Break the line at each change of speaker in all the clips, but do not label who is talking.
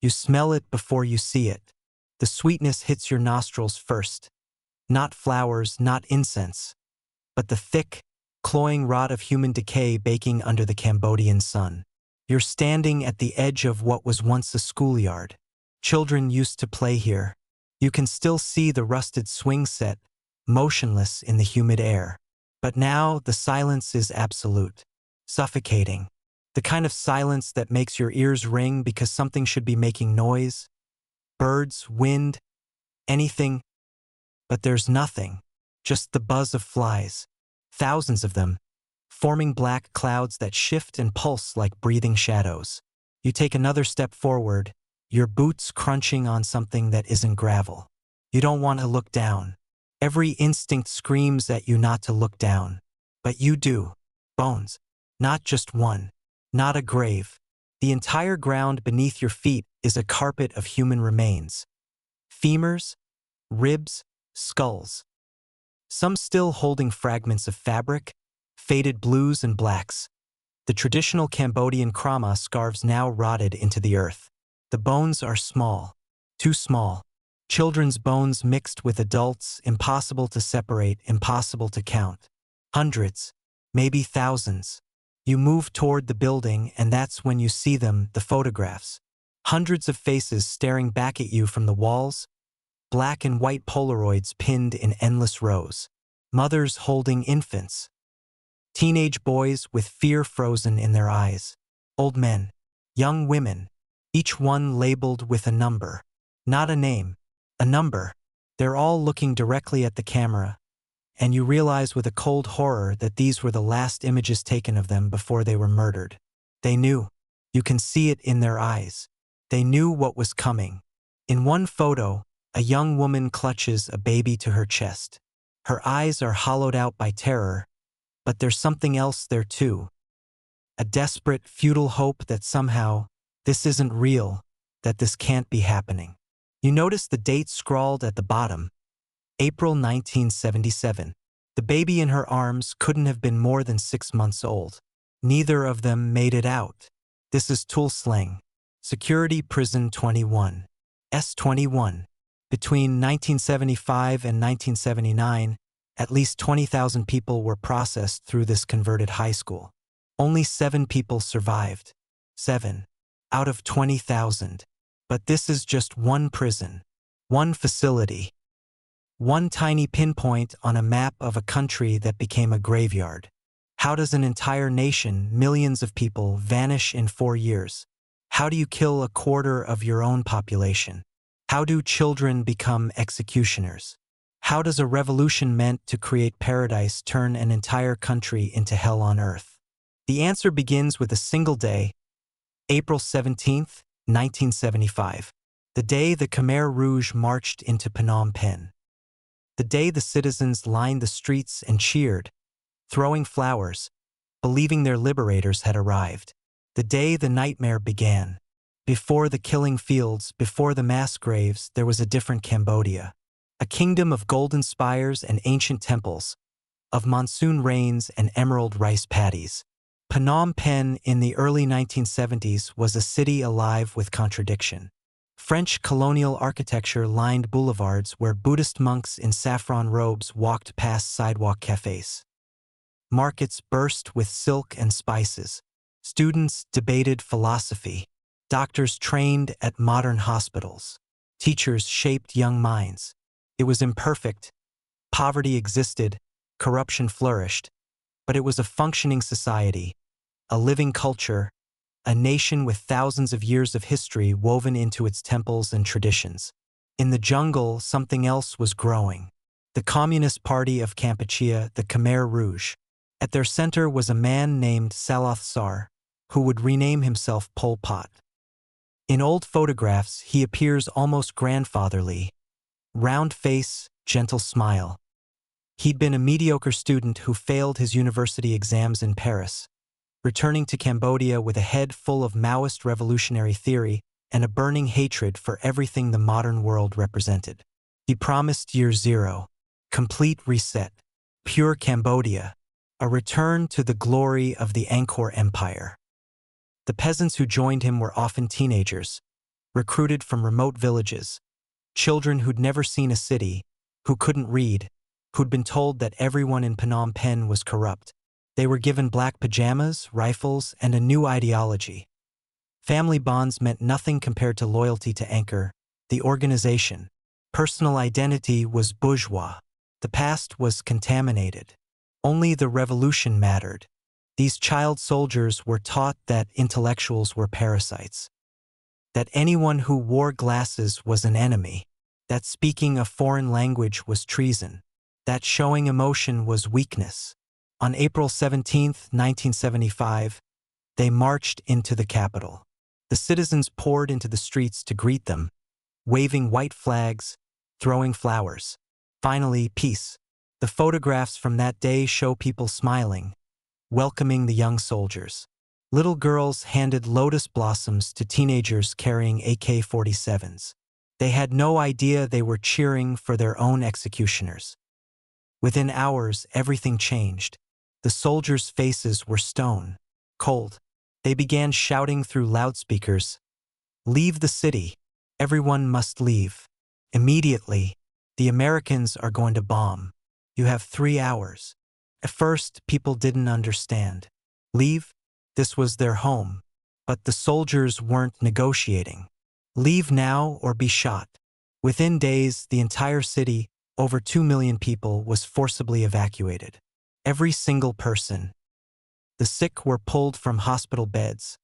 You smell it before you see it. The sweetness hits your nostrils first. Not flowers, not incense, but the thick, cloying rot of human decay baking under the Cambodian sun. You're standing at the edge of what was once a schoolyard. Children used to play here. You can still see the rusted swing set, motionless in the humid air. But now the silence is absolute, suffocating. The kind of silence that makes your ears ring because something should be making noise. Birds, wind, anything. But there's nothing, just the buzz of flies. Thousands of them, forming black clouds that shift and pulse like breathing shadows. You take another step forward, your boots crunching on something that isn't gravel. You don't want to look down. Every instinct screams at you not to look down. But you do. Bones. Not just one. Not a grave. The entire ground beneath your feet is a carpet of human remains. Femurs, ribs, skulls. Some still holding fragments of fabric, faded blues and blacks. The traditional Cambodian krama scarves now rotted into the earth. The bones are small. Too small. Children's bones mixed with adults, impossible to separate, impossible to count. Hundreds, maybe thousands. You move toward the building, and that's when you see them, the photographs. Hundreds of faces staring back at you from the walls, black and white Polaroids pinned in endless rows. Mothers holding infants. Teenage boys with fear frozen in their eyes. Old men. Young women. Each one labeled with a number. Not a name. A number. They're all looking directly at the camera, and you realize with a cold horror that these were the last images taken of them before they were murdered. They knew. You can see it in their eyes. They knew what was coming. In one photo, a young woman clutches a baby to her chest. Her eyes are hollowed out by terror, but there's something else there too. A desperate, futile hope that somehow, this isn't real, that this can't be happening. You notice the date scrawled at the bottom, April 1977. The baby in her arms couldn't have been more than 6 months old. Neither of them made it out. This is Tulslang. Security Prison 21. S21. Between 1975 and 1979, at least 20,000 people were processed through this converted high school. Only 7 people survived. 7 out of 20,000. But this is just one prison, one facility, one tiny pinpoint on a map of a country that became a graveyard. How does an entire nation, millions of people, vanish in 4 years? How do you kill a quarter of your own population? How do children become executioners? How does a revolution meant to create paradise turn an entire country into hell on earth? The answer begins with a single day, April 17th, 1975, the day the Khmer Rouge marched into Phnom Penh. The day the citizens lined the streets and cheered, throwing flowers, believing their liberators had arrived. The day the nightmare began. Before the killing fields, before the mass graves, there was a different Cambodia. A kingdom of golden spires and ancient temples, of monsoon rains and emerald rice paddies. Phnom Penh in the early 1970s was a city alive with contradiction. French colonial architecture lined boulevards where Buddhist monks in saffron robes walked past sidewalk cafes. Markets burst with silk and spices. Students debated philosophy. Doctors trained at modern hospitals. Teachers shaped young minds. It was imperfect. Poverty existed. Corruption flourished. But it was a functioning society, a living culture, a nation with thousands of years of history woven into its temples and traditions. In the jungle, something else was growing. The Communist Party of Kampuchea, the Khmer Rouge. At their center was a man named Saloth Sar, who would rename himself Pol Pot. In old photographs, he appears almost grandfatherly. Round face, gentle smile. He'd been a mediocre student who failed his university exams in Paris, returning to Cambodia with a head full of Maoist revolutionary theory and a burning hatred for everything the modern world represented. He promised year zero, complete reset, pure Cambodia, a return to the glory of the Angkor Empire. The peasants who joined him were often teenagers, recruited from remote villages, children who'd never seen a city, who couldn't read, who'd been told that everyone in Phnom Penh was corrupt. They were given black pajamas, rifles, and a new ideology. Family bonds meant nothing compared to loyalty to Angkor, the organization. Personal identity was bourgeois. The past was contaminated. Only the revolution mattered. These child soldiers were taught that intellectuals were parasites, that anyone who wore glasses was an enemy, that speaking a foreign language was treason, that showing emotion was weakness. On April 17, 1975, they marched into the capital. The citizens poured into the streets to greet them, waving white flags, throwing flowers. Finally, peace. The photographs from that day show people smiling, welcoming the young soldiers. Little girls handed lotus blossoms to teenagers carrying AK-47s. They had no idea they were cheering for their own executioners. Within hours, everything changed. The soldiers' faces were stone, cold. They began shouting through loudspeakers, "Leave the city. Everyone must leave. Immediately. The Americans are going to bomb. You have 3 hours." At first, people didn't understand. Leave? This was their home. But the soldiers weren't negotiating. Leave now or be shot. Within days, the entire city, over 2 million people, was forcibly evacuated. Every single person. The sick were pulled from hospital beds,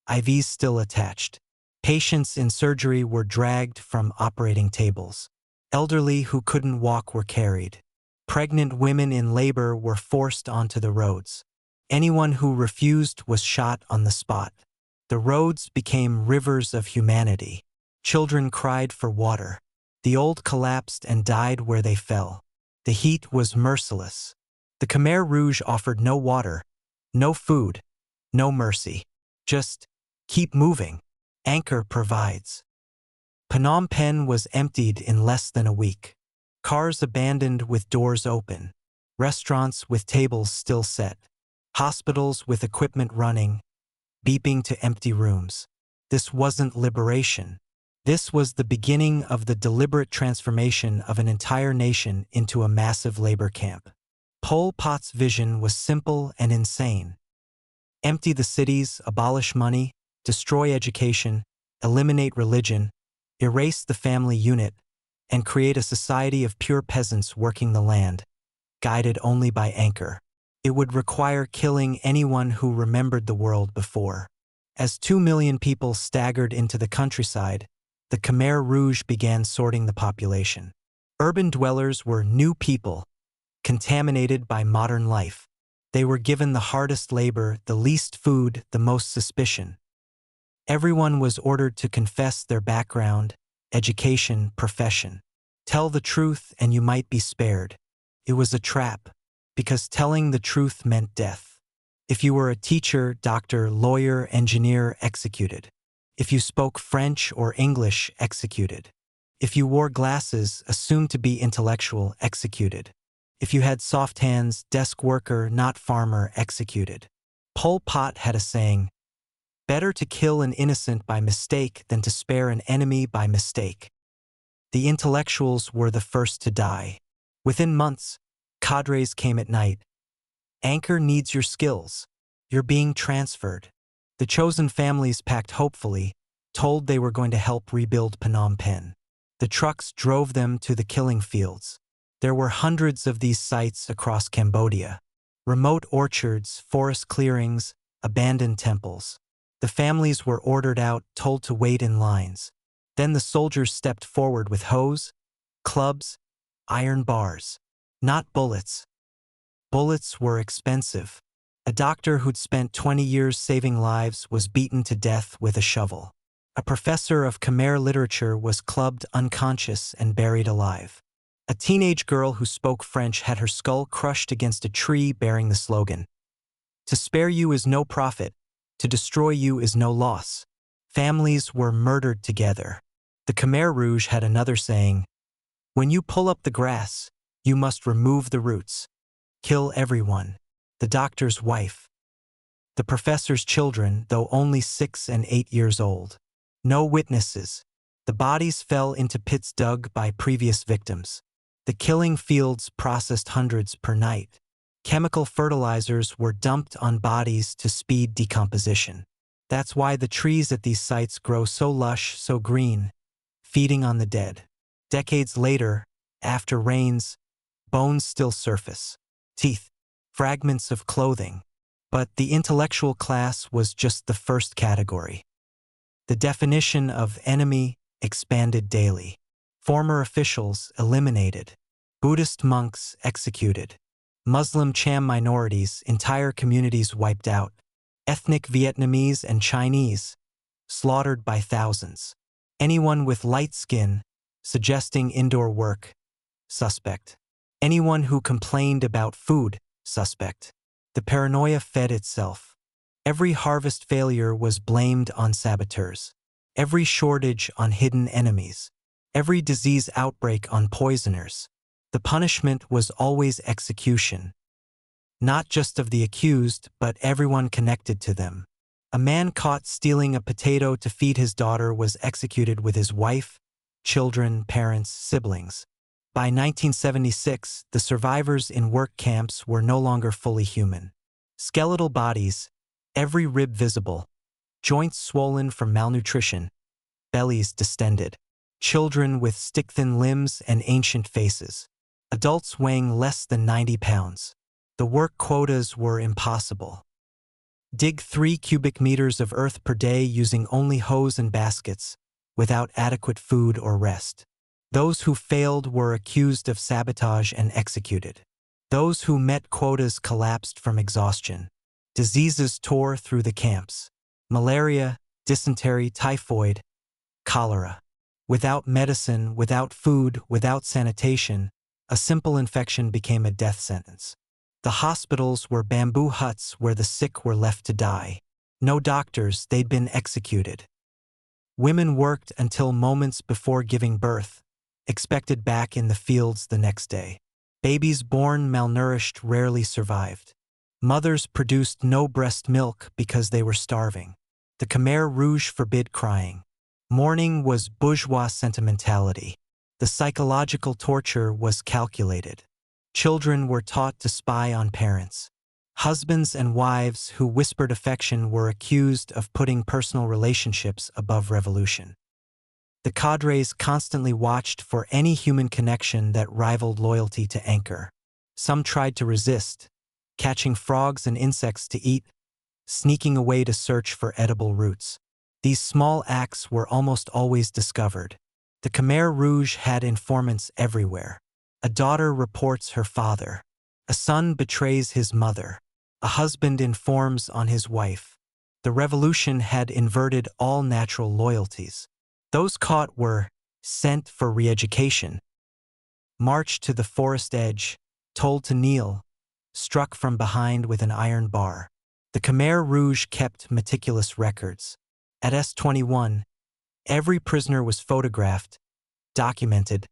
IVs still attached. Patients in surgery were dragged from operating tables. Elderly who couldn't walk were carried. Pregnant women in labor were forced onto the roads. Anyone who refused was shot on the spot. The roads became rivers of humanity. Children cried for water. The old collapsed and died where they fell. The heat was merciless. The Khmer Rouge offered no water, no food, no mercy. Just keep moving. Angkor provides. Phnom Penh was emptied in less than a week. Cars abandoned with doors open. Restaurants with tables still set. Hospitals with equipment running, beeping to empty rooms. This wasn't liberation. This was the beginning of the deliberate transformation of an entire nation into a massive labor camp. Pol Pot's vision was simple and insane. Empty the cities, abolish money, destroy education, eliminate religion, erase the family unit, and create a society of pure peasants working the land, guided only by Angkor. It would require killing anyone who remembered the world before. As 2 million people staggered into the countryside, the Khmer Rouge began sorting the population. Urban dwellers were new people, contaminated by modern life. They were given the hardest labor, the least food, the most suspicion. Everyone was ordered to confess their background, education, profession. Tell the truth and you might be spared. It was a trap, because telling the truth meant death. If you were a teacher, doctor, lawyer, engineer, executed. If you spoke French or English, executed. If you wore glasses, assumed to be intellectual, executed. If you had soft hands, desk worker, not farmer, executed. Pol Pot had a saying, "Better to kill an innocent by mistake than to spare an enemy by mistake." The intellectuals were the first to die. Within months, cadres came at night. Angkor needs your skills. You're being transferred. The chosen families packed hopefully, told they were going to help rebuild Phnom Penh. The trucks drove them to the killing fields. There were hundreds of these sites across Cambodia. Remote orchards, forest clearings, abandoned temples. The families were ordered out, told to wait in lines. Then the soldiers stepped forward with hose, clubs, iron bars. Not bullets. Bullets were expensive. A doctor who'd spent 20 years saving lives was beaten to death with a shovel. A professor of Khmer literature was clubbed unconscious and buried alive. A teenage girl who spoke French had her skull crushed against a tree bearing the slogan, "To spare you is no profit, to destroy you is no loss." Families were murdered together. The Khmer Rouge had another saying, "When you pull up the grass, you must remove the roots. Kill everyone." The doctor's wife. The professor's children, though only 6 and 8 years old. No witnesses. The bodies fell into pits dug by previous victims. The killing fields processed hundreds per night. Chemical fertilizers were dumped on bodies to speed decomposition. That's why the trees at these sites grow so lush, so green, feeding on the dead. Decades later, after rains, bones still surface. Teeth, fragments of clothing. But the intellectual class was just the first category. The definition of enemy expanded daily. Former officials eliminated. Buddhist monks executed. Muslim Cham minorities, entire communities wiped out. Ethnic Vietnamese and Chinese, slaughtered by thousands. Anyone with light skin, suggesting indoor work, suspect. Anyone who complained about food, suspect. The paranoia fed itself. Every harvest failure was blamed on saboteurs. Every shortage on hidden enemies. Every disease outbreak on poisoners. The punishment was always execution. Not just of the accused, but everyone connected to them. A man caught stealing a potato to feed his daughter was executed with his wife, children, parents, siblings. By 1976, the survivors in work camps were no longer fully human. Skeletal bodies, every rib visible, joints swollen from malnutrition, bellies distended, children with stick-thin limbs and ancient faces, adults weighing less than 90 pounds. The work quotas were impossible. Dig 3 cubic meters of earth per day using only hose and baskets, without adequate food or rest. Those who failed were accused of sabotage and executed. Those who met quotas collapsed from exhaustion. Diseases tore through the camps. Malaria, dysentery, typhoid, cholera. Without medicine, without food, without sanitation, a simple infection became a death sentence. The hospitals were bamboo huts where the sick were left to die. No doctors, they'd been executed. Women worked until moments before giving birth, expected back in the fields the next day. Babies born malnourished rarely survived. Mothers produced no breast milk because they were starving. The Khmer Rouge forbid crying. Mourning was bourgeois sentimentality. The psychological torture was calculated. Children were taught to spy on parents. Husbands and wives who whispered affection were accused of putting personal relationships above revolution. The cadres constantly watched for any human connection that rivaled loyalty to anchor. Some tried to resist, catching frogs and insects to eat, sneaking away to search for edible roots. These small acts were almost always discovered. The Khmer Rouge had informants everywhere. A daughter reports her father. A son betrays his mother. A husband informs on his wife. The revolution had inverted all natural loyalties. Those caught were sent for re-education, marched to the forest edge, told to kneel, struck from behind with an iron bar. The Khmer Rouge kept meticulous records. At S-21, every prisoner was photographed, documented,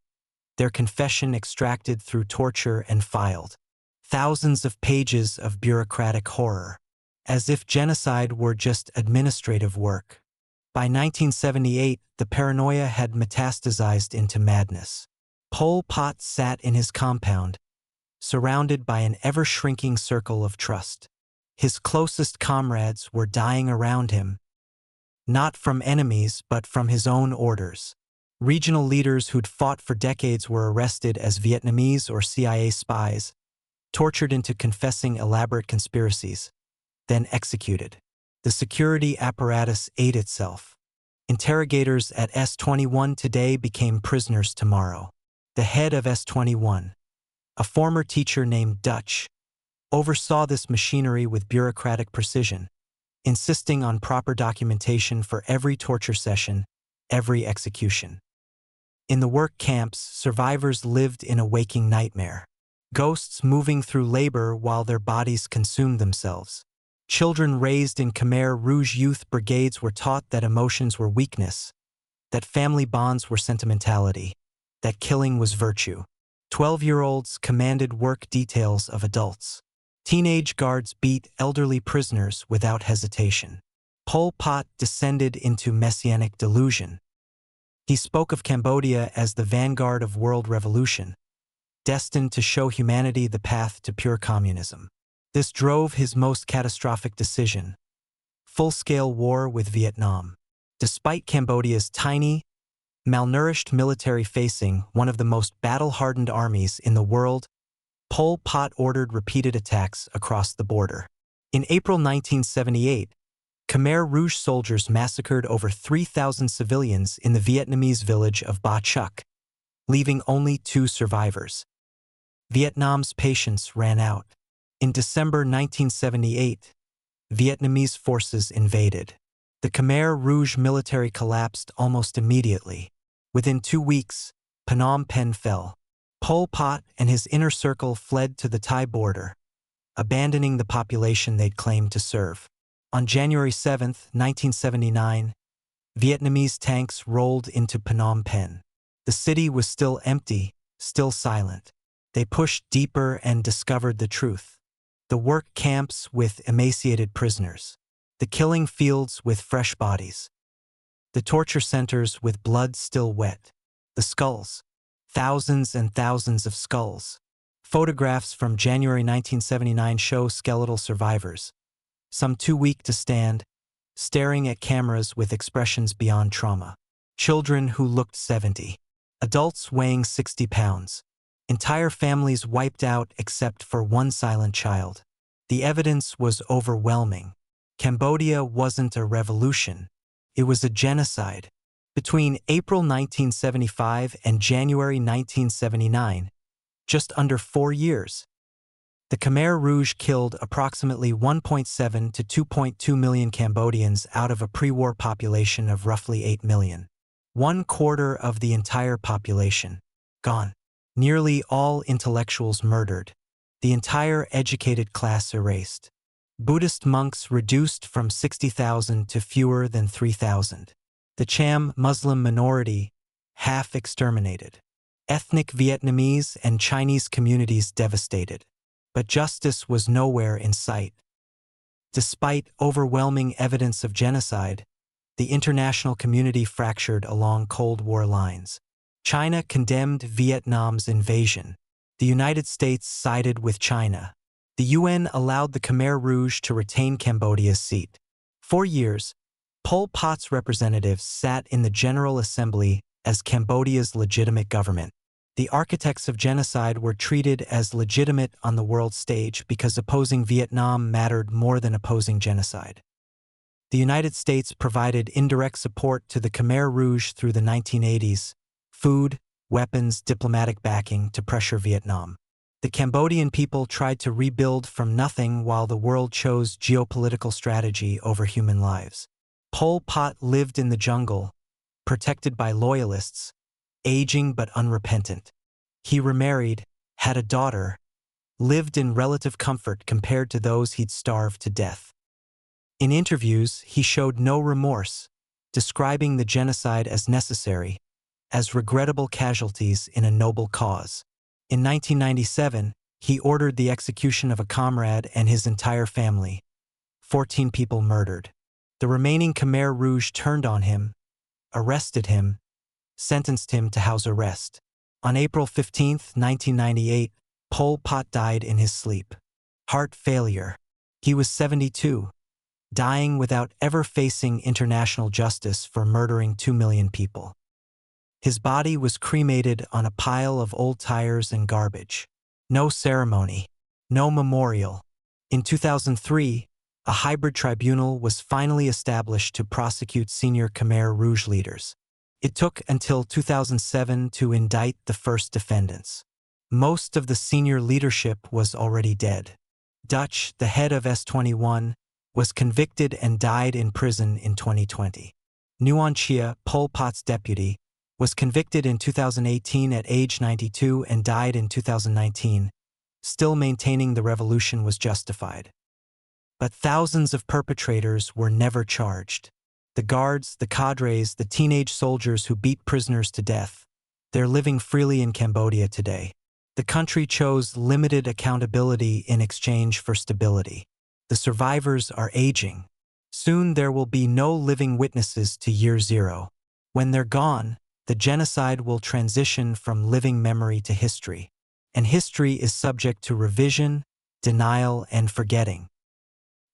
their confession extracted through torture and filed. Thousands of pages of bureaucratic horror, as if genocide were just administrative work. By 1978, the paranoia had metastasized into madness. Pol Pot sat in his compound, surrounded by an ever-shrinking circle of trust. His closest comrades were dying around him, not from enemies but from his own orders. Regional leaders who'd fought for decades were arrested as Vietnamese or CIA spies, tortured into confessing elaborate conspiracies, then executed. The security apparatus ate itself. Interrogators at S-21 today became prisoners tomorrow. The head of S-21, a former teacher named Dutch, oversaw this machinery with bureaucratic precision, insisting on proper documentation for every torture session, every execution. In the work camps, survivors lived in a waking nightmare. Ghosts moving through labor while their bodies consumed themselves. Children raised in Khmer Rouge youth brigades were taught that emotions were weakness, that family bonds were sentimentality, that killing was virtue. 12-year-olds commanded work details of adults. Teenage guards beat elderly prisoners without hesitation. Pol Pot descended into messianic delusion. He spoke of Cambodia as the vanguard of world revolution, destined to show humanity the path to pure communism. This drove his most catastrophic decision: full-scale war with Vietnam. Despite Cambodia's tiny, malnourished military facing one of the most battle-hardened armies in the world, Pol Pot ordered repeated attacks across the border. In April 1978, Khmer Rouge soldiers massacred over 3,000 civilians in the Vietnamese village of Ba Chuc, leaving only 2 survivors. Vietnam's patience ran out. In December 1978, Vietnamese forces invaded. The Khmer Rouge military collapsed almost immediately. Within 2 weeks, Phnom Penh fell. Pol Pot and his inner circle fled to the Thai border, abandoning the population they'd claimed to serve. On January 7, 1979, Vietnamese tanks rolled into Phnom Penh. The city was still empty, still silent. They pushed deeper and discovered the truth. The work camps with emaciated prisoners. The killing fields with fresh bodies. The torture centers with blood still wet. The skulls. Thousands and thousands of skulls. Photographs from January 1979 show skeletal survivors, some too weak to stand, staring at cameras with expressions beyond trauma. Children who looked 70. Adults weighing 60 pounds. Entire families wiped out except for one silent child. The evidence was overwhelming. Cambodia wasn't a revolution. It was a genocide. Between April 1975 and January 1979, just under 4 years, the Khmer Rouge killed approximately 1.7 to 2.2 million Cambodians out of a pre-war population of roughly 8 million. 1/4 of the entire population gone. Nearly all intellectuals murdered. The entire educated class erased. Buddhist monks reduced from 60,000 to fewer than 3,000. The Cham Muslim minority half exterminated. Ethnic Vietnamese and Chinese communities devastated. But justice was nowhere in sight. Despite overwhelming evidence of genocide, the international community fractured along Cold War lines. China condemned Vietnam's invasion. The United States sided with China. The UN allowed the Khmer Rouge to retain Cambodia's seat. For years, Pol Pot's representatives sat in the General Assembly as Cambodia's legitimate government. The architects of genocide were treated as legitimate on the world stage because opposing Vietnam mattered more than opposing genocide. The United States provided indirect support to the Khmer Rouge through the 1980s, food, weapons, diplomatic backing to pressure Vietnam. The Cambodian people tried to rebuild from nothing while the world chose geopolitical strategy over human lives. Pol Pot lived in the jungle, protected by loyalists, aging but unrepentant. He remarried, had a daughter, lived in relative comfort compared to those he'd starved to death. In interviews, he showed no remorse, describing the genocide as necessary, as regrettable casualties in a noble cause. In 1997, he ordered the execution of a comrade and his entire family. 14 people murdered. The remaining Khmer Rouge turned on him, arrested him, sentenced him to house arrest. On April 15, 1998, Pol Pot died in his sleep. Heart failure. He was 72, dying without ever facing international justice for murdering 2 million people. His body was cremated on a pile of old tires and garbage. No ceremony, no memorial. In 2003, a hybrid tribunal was finally established to prosecute senior Khmer Rouge leaders. It took until 2007 to indict the first defendants. Most of the senior leadership was already dead. Dutch, the head of S21, was convicted and died in prison in 2020. Nguyen Chia, Pol Pot's deputy, was convicted in 2018 at age 92 and died in 2019, still maintaining the revolution was justified. But thousands of perpetrators were never charged. The guards, the cadres, the teenage soldiers who beat prisoners to death, they're living freely in Cambodia today. The country chose limited accountability in exchange for stability. The survivors are aging. Soon there will be no living witnesses to year zero. When they're gone, the genocide will transition from living memory to history, and history is subject to revision, denial, and forgetting.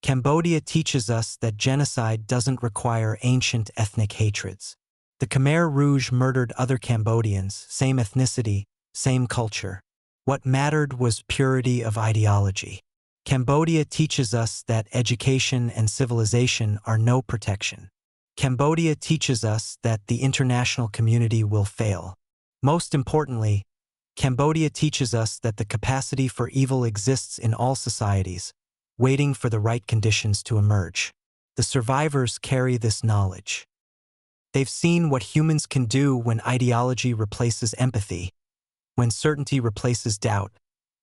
Cambodia teaches us that genocide doesn't require ancient ethnic hatreds. The Khmer Rouge murdered other Cambodians, same ethnicity, same culture. What mattered was purity of ideology. Cambodia teaches us that education and civilization are no protection. Cambodia teaches us that the international community will fail. Most importantly, Cambodia teaches us that the capacity for evil exists in all societies, waiting for the right conditions to emerge. The survivors carry this knowledge. They've seen what humans can do when ideology replaces empathy, when certainty replaces doubt,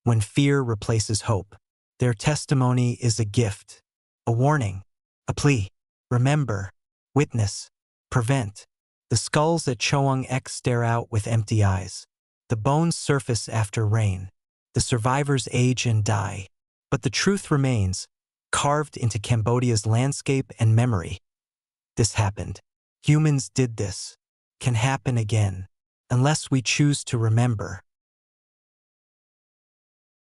when fear replaces hope. Their testimony is a gift, a warning, a plea. Remember, witness, prevent. The skulls at Choang Ek stare out with empty eyes. The bones surface after rain. The survivors age and die. But the truth remains, carved into Cambodia's landscape and memory. This happened. Humans did this. Can happen again. Unless we choose to remember.